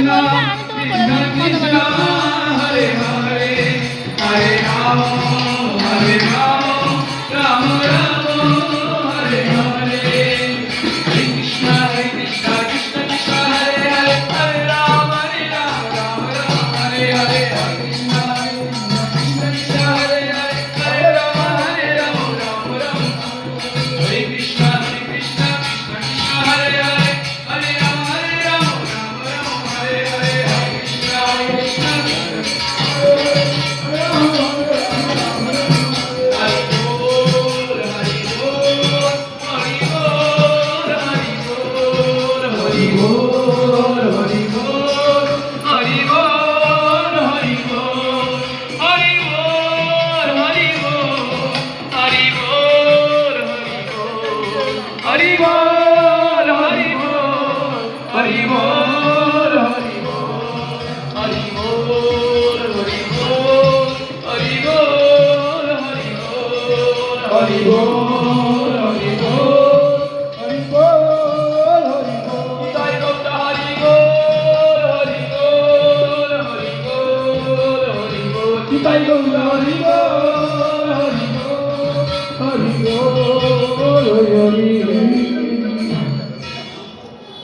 Krishna Krishna Hare Hare Hare Ram Ram Ram Hare Hare Hare Krishna Krishna Krishna Hare Hare Hare Ram Ram Ram Hare Hare Hare Krishna Krishna Hare Hare Hare Ram Ram Ram Hare Krishna Krishna Krishna Hare Hare Hare Ram Ram Ram Hare Hare Hare Krishna Krishna Hari Bol, Hari Bol, Hari Bol, Hari Bol. Jai Gopta Hari Bol, Hari Bol, Hari Bol, Hari Bol. Jai Gopta Hari Bol, Hari Bol, Hari Bol, Hari Bol.